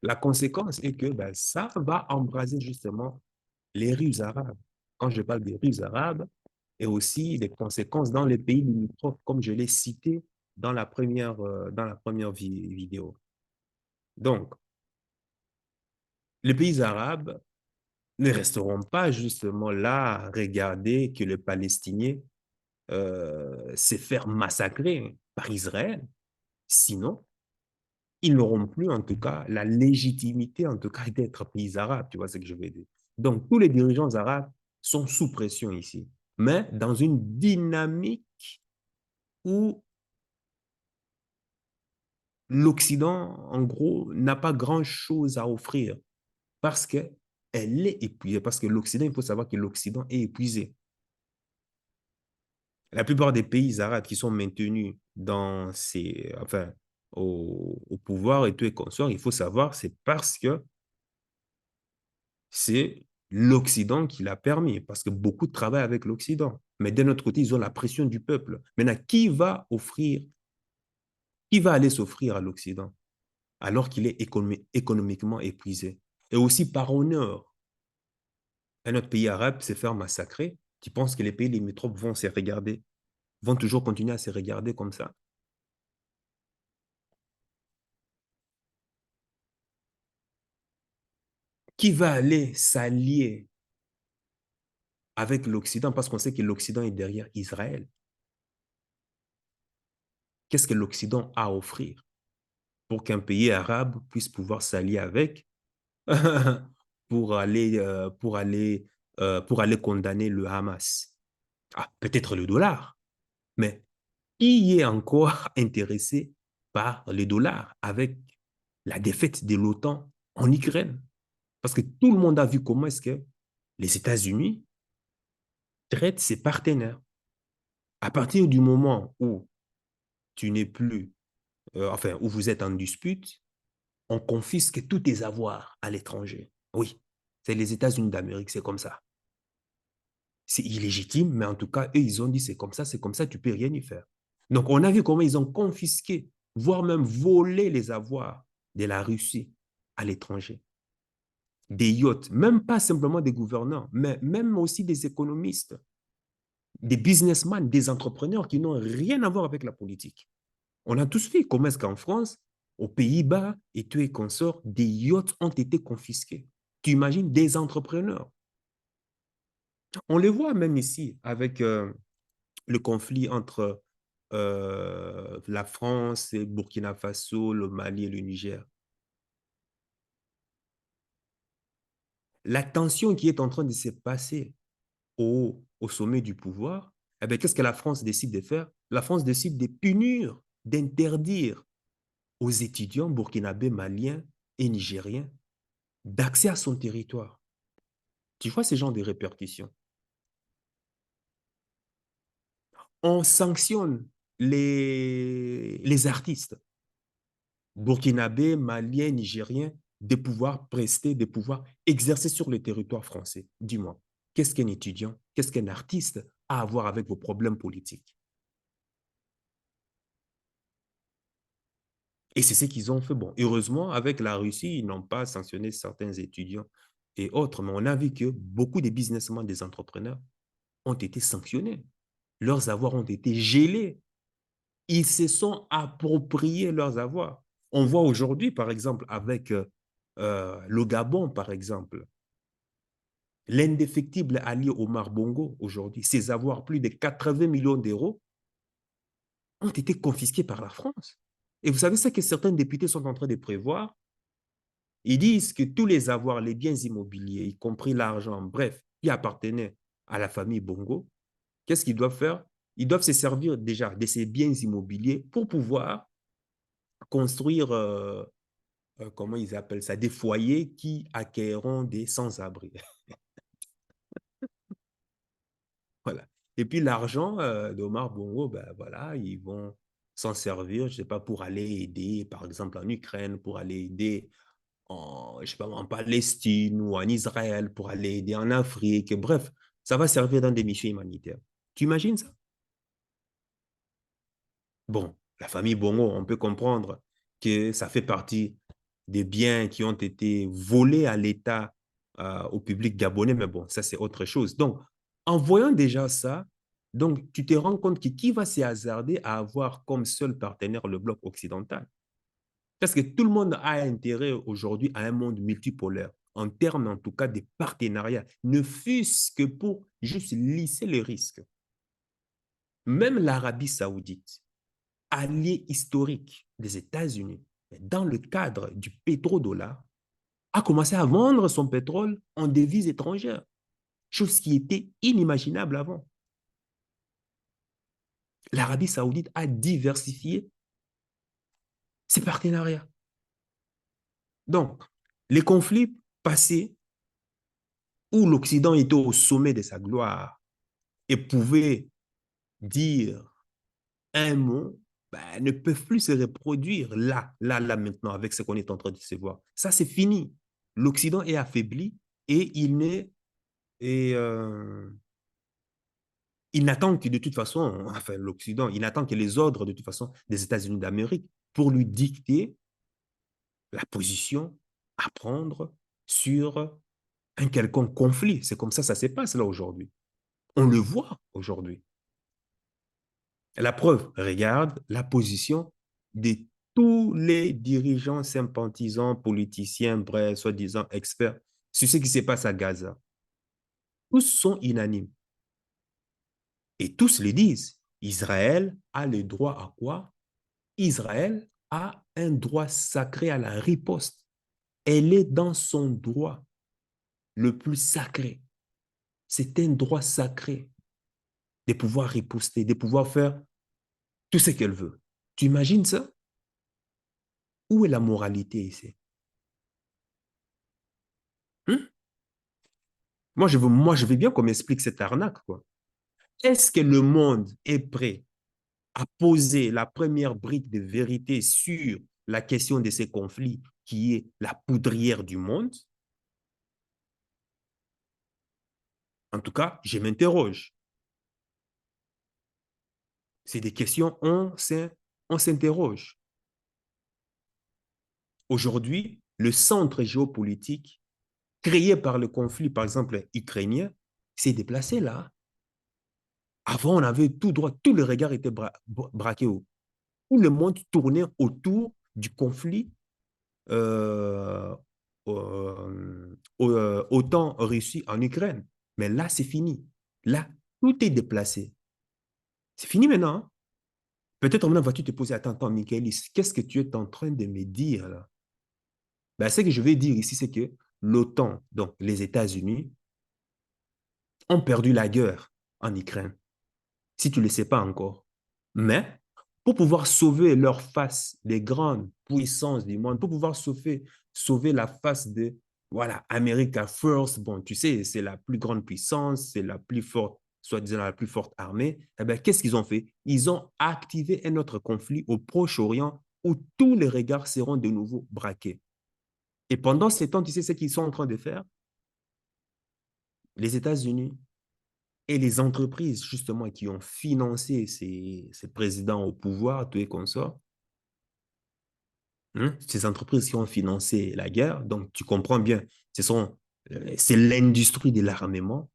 La conséquence est que ben, ça va embraser justement les rues arabes. Quand je parle des rues arabes, et aussi les conséquences dans les pays limitrophes, comme je l'ai cité dans la première vidéo. Donc, les pays arabes ne resteront pas justement là à regarder que les Palestiniens se faire massacrer par Israël. Sinon, ils n'auront plus en tout cas la légitimité en tout cas d'être pays arabes, tu vois ce que je veux dire. Donc, tous les dirigeants arabes sont sous pression ici, mais dans une dynamique où l'Occident, en gros, n'a pas grand-chose à offrir parce qu'elle est épuisée, parce que l'Occident, il faut savoir que l'Occident est épuisé. La plupart des pays arabes qui sont maintenus dans enfin, au pouvoir et tout et consorts, il faut savoir, c'est parce que c'est l'Occident qui l'a permis, parce que beaucoup travaillent avec l'Occident. Mais d'un autre côté, ils ont la pression du peuple. Maintenant, qui va aller s'offrir à l'Occident alors qu'il est économiquement épuisé? Et aussi par honneur, un autre pays arabe se faire massacrer, tu penses que les pays limitrophes vont se regarder, vont toujours continuer à se regarder comme ça? Qui va aller s'allier avec l'Occident parce qu'on sait que l'Occident est derrière Israël? Qu'est-ce que l'Occident a à offrir pour qu'un pays arabe puisse pouvoir s'allier avec pour aller condamner le Hamas? Ah, peut-être le dollar, mais qui est encore intéressé par le dollar avec la défaite de l'OTAN en Ukraine? Parce que tout le monde a vu comment est-ce que les États-Unis traitent ses partenaires. À partir du moment où tu n'es plus, enfin, où vous êtes en dispute, on confisque tous tes avoirs à l'étranger. Oui, c'est les États-Unis d'Amérique, c'est comme ça. C'est illégitime, mais en tout cas, eux, ils ont dit c'est comme ça, tu peux rien y faire. Donc, on a vu comment ils ont confisqué, voire même volé les avoirs de la Russie à l'étranger. Des yachts, même pas simplement des gouvernants, mais même aussi des économistes, des businessmen, des entrepreneurs qui n'ont rien à voir avec la politique. On a tous vu comment est-ce qu'en France, aux Pays-Bas et tout et consorts, des yachts ont été confisqués. Tu imagines des entrepreneurs. On les voit même ici avec le conflit entre la France et Burkina Faso, le Mali et le Niger. La tension qui est en train de se passer au sommet du pouvoir, eh bien, qu'est-ce que la France décide de faire? La France décide de punir, d'interdire aux étudiants burkinabés, maliens et nigériens d'accès à son territoire. Tu vois ce genre de répercussions. On sanctionne les artistes burkinabés, maliens, nigériens de pouvoir prester, de pouvoir exercer sur le territoire français. Dis-moi, qu'est-ce qu'un étudiant, qu'est-ce qu'un artiste a à voir avec vos problèmes politiques? Et c'est ce qu'ils ont fait. Bon, heureusement, avec la Russie, ils n'ont pas sanctionné certains étudiants et autres, mais on a vu que beaucoup de businessmen, des entrepreneurs ont été sanctionnés. Leurs avoirs ont été gelés. Ils se sont appropriés leurs avoirs. On voit aujourd'hui, par exemple, avec le Gabon, par exemple, l'indéfectible Ali Omar Bongo, aujourd'hui, ses avoirs, plus de 80 millions d'euros, ont été confisqués par la France. Et vous savez ce que certains députés sont en train de prévoir? Ils disent que tous les avoirs, les biens immobiliers, y compris l'argent, bref, qui appartenaient à la famille Bongo, qu'est-ce qu'ils doivent faire? Ils doivent se servir déjà de ces biens immobiliers pour pouvoir construire, comment ils appellent ça, des foyers qui accueilleront des sans-abri. Voilà. Et puis l'argent d'Omar Bongo, ben voilà, ils vont s'en servir, je ne sais pas, pour aller aider, par exemple, en Ukraine, pour aller aider je sais pas, en Palestine ou en Israël, pour aller aider en Afrique. Bref, ça va servir dans des missions humanitaires. Tu imagines ça? Bon, la famille Bongo, on peut comprendre que ça fait partie. des biens qui ont été volés à l'État, au public gabonais, mais bon, ça c'est autre chose. Donc, en voyant déjà ça, donc tu te rends compte que qui va se hasarder à avoir comme seul partenaire le bloc occidental? Parce que tout le monde a intérêt aujourd'hui à un monde multipolaire, en termes en tout cas de partenariat, ne fût-ce que pour juste lisser les risques. Même l'Arabie saoudite, allié historique des États-Unis, dans le cadre du pétrodollar, a commencé à vendre son pétrole en devises étrangères, chose qui était inimaginable avant. L'Arabie saoudite a diversifié ses partenariats. Donc, les conflits passés où l'Occident était au sommet de sa gloire et pouvait dire un mot, ben, ne peuvent plus se reproduire là, maintenant, avec ce qu'on est en train de se voir. Ça, c'est fini. L'Occident est affaibli et et, euh, il n'attend que de toute façon, enfin l'Occident, il n'attend que les ordres de toute façon des États-Unis d'Amérique pour lui dicter la position à prendre sur un quelconque conflit. C'est comme ça se passe là aujourd'hui. On le voit aujourd'hui. La preuve, regarde la position de tous les dirigeants sympathisants, politiciens, bref, soi-disant experts, sur ce qui se passe à Gaza. Tous sont unanimes. Et tous le disent. Israël a le droit à quoi? Israël a un droit sacré à la riposte. Elle est dans son droit le plus sacré. C'est un droit sacré de pouvoir riposter, de pouvoir faire tout ce qu'elle veut. Tu imagines ça? Où est la moralité ici? Hein? Moi, je veux bien qu'on m'explique cette arnaque, quoi. Est-ce que le monde est prêt à poser la première brique de vérité sur la question de ces conflits qui est la poudrière du monde? En tout cas, je m'interroge. C'est des questions, on s'interroge. Aujourd'hui, le centre géopolitique créé par le conflit, par exemple, ukrainien, s'est déplacé là. Avant, on avait tout droit, tous les regards étaient braqués où tout le monde tournait autour du conflit euh, autant Russie en Ukraine. Mais là, c'est fini. Là, tout est déplacé. C'est fini maintenant. Hein. Peut-être maintenant vas-tu te poser, attends, Michaelis, qu'est-ce que tu es en train de me dire là? Ben, ce que je vais dire ici, c'est que l'OTAN, donc les États-Unis, ont perdu la guerre en Ukraine, si tu ne le sais pas encore. Mais pour pouvoir sauver leur face des grandes puissances du monde, pour pouvoir sauver la face de, voilà, America First, bon, tu sais, c'est la plus grande puissance, c'est la plus forte, soi-disant la plus forte armée, eh bien, qu'est-ce qu'ils ont fait? Ils ont activé un autre conflit au Proche-Orient où tous les regards seront de nouveau braqués. Et pendant ces temps, tu sais ce qu'ils sont en train de faire? Les États-Unis et les entreprises, justement, qui ont financé ces présidents au pouvoir, tout et consorts, hein, ces entreprises qui ont financé la guerre, donc tu comprends bien, c'est l'industrie de l'armement,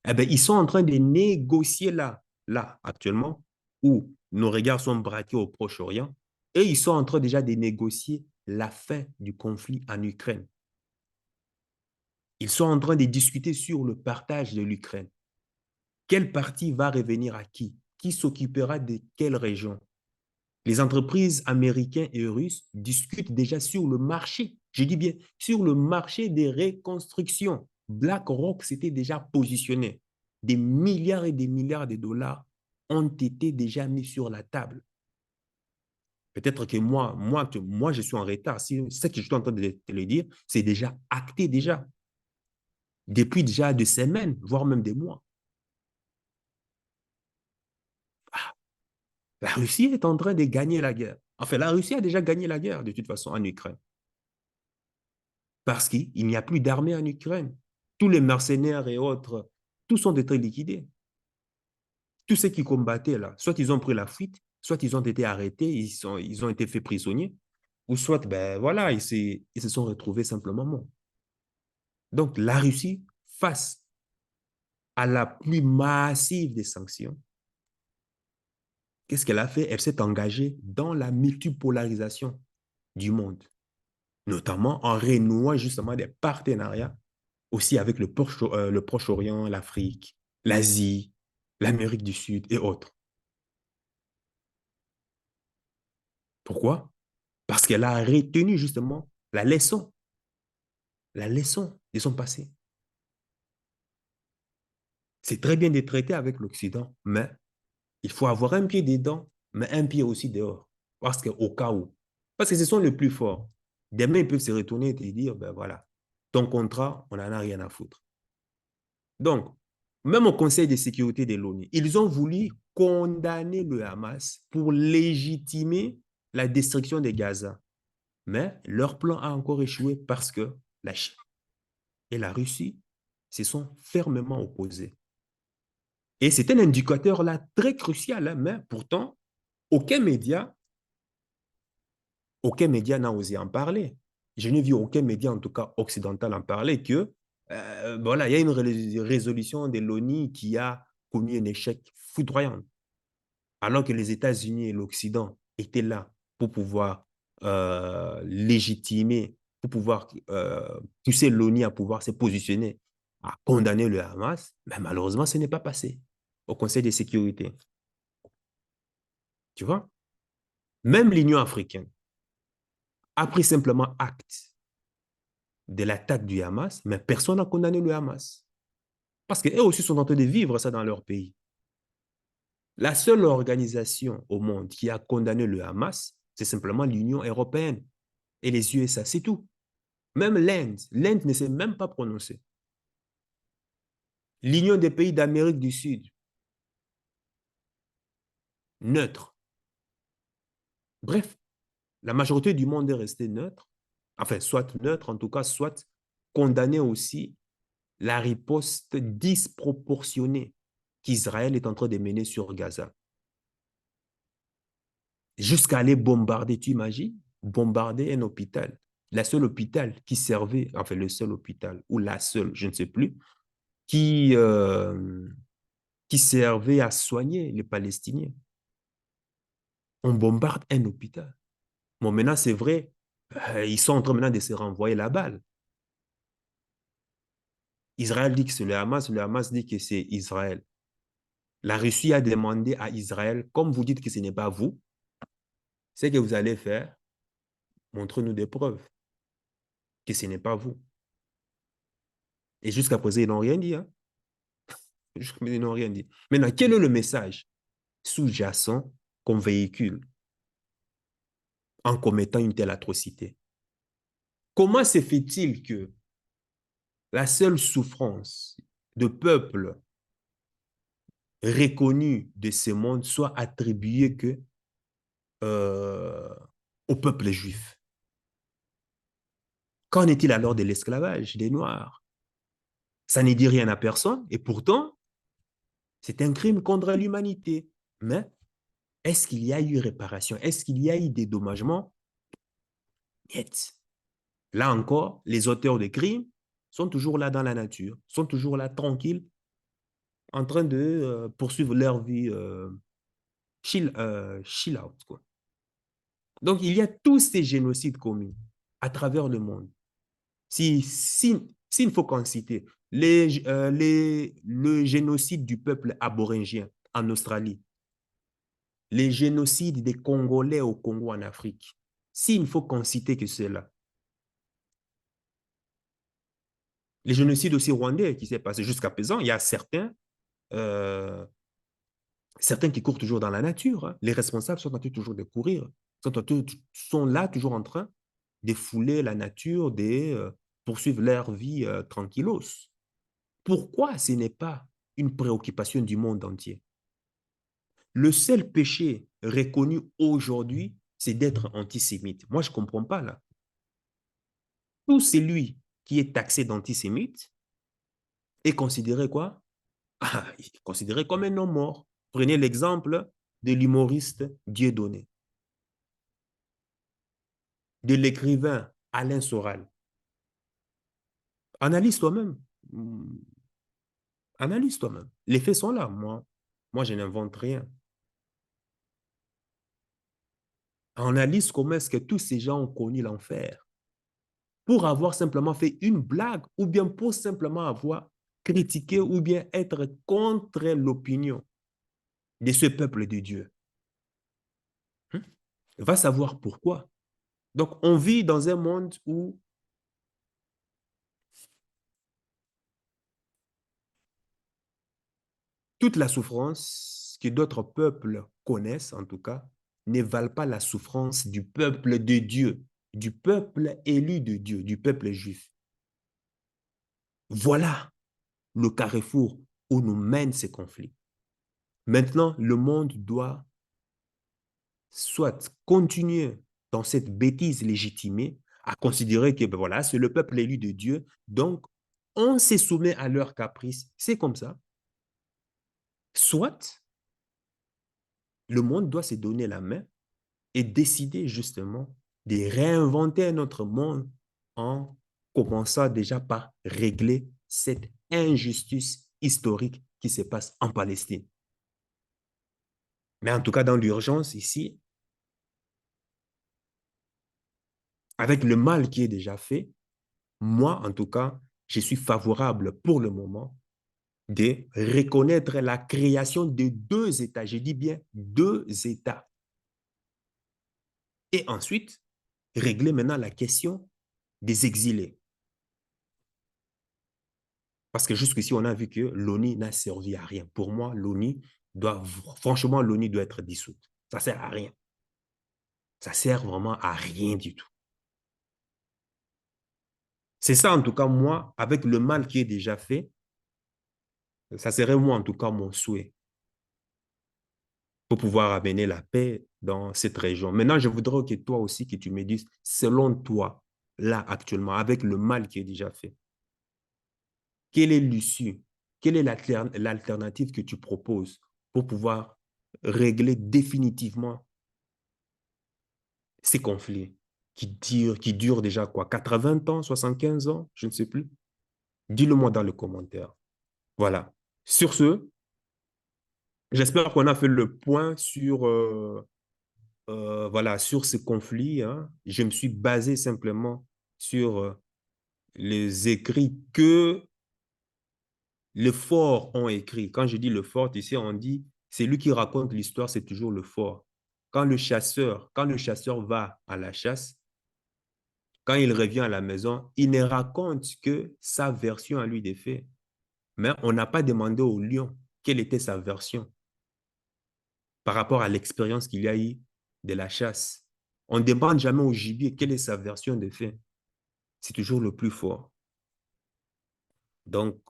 eh bien, ils sont en train de négocier là, actuellement, où nos regards sont braqués au Proche-Orient, et ils sont en train déjà de négocier la fin du conflit en Ukraine. Ils sont en train de discuter sur le partage de l'Ukraine. Quelle partie va revenir à qui? Qui s'occupera de quelle région? Les entreprises américaines et russes discutent déjà sur le marché, je dis bien sur le marché des reconstructions. BlackRock s'était déjà positionné. Des milliards et des milliards de dollars ont été déjà mis sur la table. Peut-être que moi, je suis en retard. Si ce que je suis en train de te le dire, c'est déjà acté déjà, depuis déjà des semaines, voire même des mois. Ah, la Russie est en train de gagner la guerre. Enfin, la Russie a déjà gagné la guerre de toute façon en Ukraine. Parce qu'il n'y a plus d'armée en Ukraine. Tous les mercenaires et autres, tous ont été liquidés. Tous ceux qui combattaient là, soit ils ont pris la fuite, soit ils ont été arrêtés, ils ont été faits prisonniers. ou soit, ben voilà, ils se sont retrouvés simplement morts. Donc, la Russie, face à la plus massive des sanctions, qu'est-ce qu'elle a fait? Elle s'est engagée dans la multipolarisation du monde, notamment en renouant justement des partenariats aussi avec le Proche-Orient, l'Afrique, l'Asie, l'Amérique du Sud et autres. Pourquoi? Parce qu'elle a retenu justement la leçon de son passé. C'est très bien de traiter avec l'Occident, mais il faut avoir un pied dedans, mais un pied aussi dehors. Parce qu'au cas où, parce que ce sont les plus forts. Demain, ils peuvent se retourner et te dire, ben voilà, ton contrat, on n'en a rien à foutre. Donc, même au Conseil de sécurité de l'ONU, ils ont voulu condamner le Hamas pour légitimer la destruction de Gaza. Mais leur plan a encore échoué parce que la Chine et la Russie se sont fermement opposés. Et c'est un indicateur là très crucial, hein, mais pourtant, aucun média, aucun média n'a osé en parler. Je n'ai vu aucun média, en tout cas occidental, en parler que voilà, il y a une résolution de l'ONU qui a connu un échec foudroyant, alors que les États-Unis et l'Occident étaient là pour pouvoir légitimer, pour pouvoir pousser l'ONU à pouvoir se positionner, à condamner le Hamas, mais malheureusement, ce n'est pas passé au Conseil de sécurité. Tu vois? Même l'Union africaine a pris simplement acte de l'attaque du Hamas, mais personne n'a condamné le Hamas. Parce qu'eux aussi sont en train de vivre ça dans leur pays. La seule organisation au monde qui a condamné le Hamas, c'est simplement l'Union européenne et les USA, c'est tout. Même l'Inde ne s'est même pas prononcée. L'Union des pays d'Amérique du Sud, neutre. Bref, la majorité du monde est restée neutre, enfin, soit neutre, en tout cas, soit condamné aussi la riposte disproportionnée qu'Israël est en train de mener sur Gaza. Jusqu'à aller bombarder, tu imagines, bombarder un hôpital. La seule hôpital qui servait, enfin le seul hôpital, ou la seule, je ne sais plus, qui, euh, qui servait à soigner les Palestiniens. On bombarde un hôpital. Bon, maintenant, c'est vrai, ils sont en train maintenant de se renvoyer la balle. Israël dit que c'est le Hamas dit que c'est Israël. La Russie a demandé à Israël, comme vous dites que ce n'est pas vous, ce que vous allez faire, montrez-nous des preuves que ce n'est pas vous. Et jusqu'à présent, ils n'ont rien dit. Hein? Jusqu'à présent, ils n'ont rien dit. Maintenant, quel est le message sous-jacent qu'on véhicule en commettant une telle atrocité? Comment se fait-il que la seule souffrance de peuple reconnu de ce monde soit attribuée que euh, au peuple juif? Qu'en est-il alors de l'esclavage des Noirs? Ça ne dit rien à personne et pourtant, c'est un crime contre l'humanité. Mais est-ce qu'il y a eu réparation? Est-ce qu'il y a eu dédommagement? Niet. Là encore, les auteurs de crimes sont toujours là dans la nature, sont toujours là tranquilles, en train de poursuivre leur vie chill out. Quoi. Donc, il y a tous ces génocides commis à travers le monde. S'il ne faut qu'en citer, le génocide du peuple aborigien en Australie, les génocides des Congolais au Congo en Afrique, s'il ne faut qu'en citer que cela, les génocides aussi rwandais qui s'est passé jusqu'à présent, il y a euh, certains qui courent toujours dans la nature. Hein. Les responsables sont en train toujours de courir, sont là toujours en train de fouler la nature, de poursuivre leur vie tranquillos. Pourquoi ce n'est pas une préoccupation du monde entier? Le seul péché reconnu aujourd'hui, c'est d'être antisémite. Moi, je ne comprends pas là. Tout celui qui est taxé d'antisémite est considéré quoi? Ah, il est considéré comme un homme mort. Prenez l'exemple de l'humoriste Dieudonné. de l'écrivain Alain Soral. Analyse toi-même. Analyse toi-même. Les faits sont là. Moi, je n'invente rien. Analyse comment est-ce que tous ces gens ont connu l'enfer pour avoir simplement fait une blague ou bien pour simplement avoir critiqué ou bien être contre l'opinion de ce peuple de Dieu. Hein? Va savoir pourquoi. Donc, on vit dans un monde où toute la souffrance que d'autres peuples connaissent, en tout cas, ne valent pas la souffrance du peuple de Dieu, du peuple élu de Dieu, du peuple juif. Voilà le carrefour où nous mènent ces conflits. Maintenant, le monde doit soit continuer dans cette bêtise légitimée à considérer que ben voilà, c'est le peuple élu de Dieu, donc on se soumet à leurs caprices, c'est comme ça. Soit le monde doit se donner la main et décider justement de réinventer un autre monde en commençant déjà par régler cette injustice historique qui se passe en Palestine. Mais en tout cas, dans l'urgence ici, avec le mal qui est déjà fait, moi, en tout cas, je suis favorable pour le moment de reconnaître la création de deux États. Je dis bien deux États. Et ensuite, régler maintenant la question des exilés. Parce que jusqu'ici, on a vu que l'ONU n'a servi à rien. Pour moi, franchement, l'ONU doit être dissoute. Ça ne sert à rien. Ça sert vraiment à rien du tout. C'est ça, en tout cas, moi, avec le mal qui est déjà fait, ça serait moi, en tout cas, mon souhait pour pouvoir amener la paix dans cette région. Maintenant, je voudrais que toi aussi, que tu me dises, selon toi, là, actuellement, avec le mal qui est déjà fait, quelle est l'issue? Quelle est l'alternative que tu proposes pour pouvoir régler définitivement ces conflits qui durent déjà quoi, 80 ans, 75 ans, je ne sais plus. Dis-le-moi dans les commentaires. Voilà. Sur ce, j'espère qu'on a fait le point sur, voilà, sur ce conflit. Hein. Je me suis basé simplement sur les écrits que les forts ont écrits. Quand je dis le fort, ici, on dit, c'est lui qui raconte l'histoire, c'est toujours le fort. Quand le chasseur va à la chasse, quand il revient à la maison, il ne raconte que sa version à lui des faits. Mais on n'a pas demandé au lion quelle était sa version par rapport à l'expérience qu'il y a eu de la chasse. On ne demande jamais au gibier quelle est sa version des faits. C'est toujours le plus fort. Donc,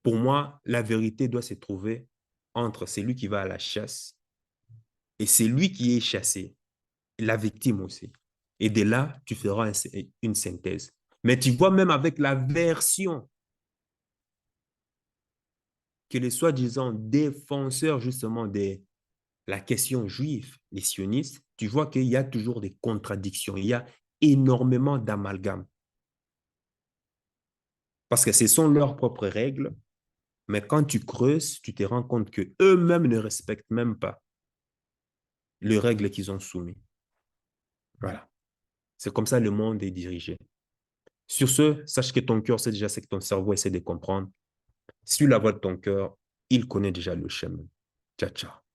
pour moi, la vérité doit se trouver entre celui qui va à la chasse et celui qui est chassé, la victime aussi. Et de là, tu feras une synthèse. Mais tu vois, même avec la version que les soi-disant défenseurs justement de la question juive, les sionistes, tu vois qu'il y a toujours des contradictions, il y a énormément d'amalgames. Parce que ce sont leurs propres règles, mais quand tu creuses, tu te rends compte qu'eux-mêmes ne respectent même pas les règles qu'ils ont soumises. Voilà. C'est comme ça le monde est dirigé. Sur ce, sache que ton cœur sait déjà ce que ton cerveau essaie de comprendre. Suis la voie de ton cœur, il connaît déjà le chemin. Ciao, ciao.